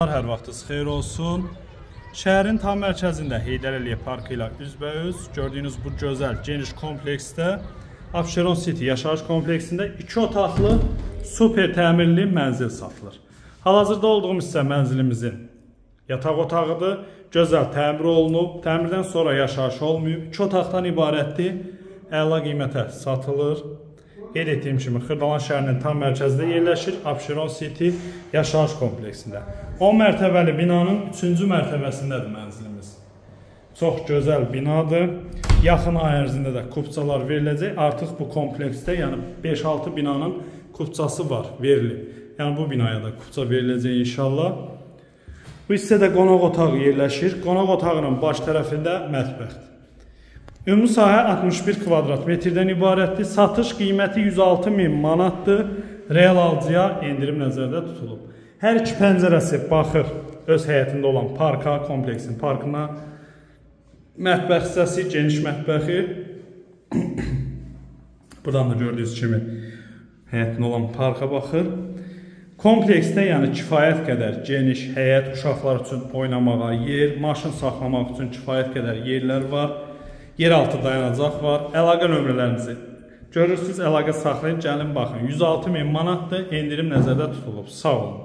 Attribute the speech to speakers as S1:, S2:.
S1: Hər vaxtınız xeyir olsun. Şəhərin tam mərkəzində Heydər Əliyev parkı ilə üzbəüz gördüyünüz bu gözəl geniş kompleksdə Abşeron City yaşayış kompleksində 2 otaqlı super təmirli mənzil satılır. Hal-hazırda olduğum hissə mənzilimizin yataq otağıdır. Gözəl təmir olunub, təmirdən sonra yaşayış olmayıb. 2 otaqdan ibarətdir. Əla qiymətə satılır. Qeyd etdiyim kimi Xırdalan şəhərinin tam mərkəzində yerləşir Abşeron City yaşayış kompleksində. 10 mərtəbəli binanın 3-cü mərtəbəsindədir mənzilimiz. Çox gözəl binadır. Yaxın ay ərzində də kupçalar veriləcək. Artıq bu kompleksdə, yəni 5-6 binanın kupçası var, verilib. Yəni bu binaya da kupça veriləcək inşallah. Bu hissədə qonaq otağı yerləşir. Qonaq otağının baş tərəfində mətbəxdir. Ümumi sahə 61 kvadrat metrdən ibarətdir. Satış qiyməti 106.000 manatdır. Real alıcıya endirim nəzərdə tutulub. Hər iki pəncərəsi baxır öz həyətində olan parka, kompleksin parkına. Mətbəx hissəsi, geniş mətbəxi. Buradan da gördüyünüz kimi həyətində olan parka baxır. Kompleksdə yəni kifayət qədər geniş həyət, uşaqlar üçün oynamağa yer, maşın saxlamaq üçün kifayət qədər yerlər var. Yeraltı dayanacaq var. Əlaqə nömrələrinizi görürsünüz, əlaqə saxlayın, gəlin baxın. 106.000 manatdır, endirim nəzərdə tutulub. Sağ olun.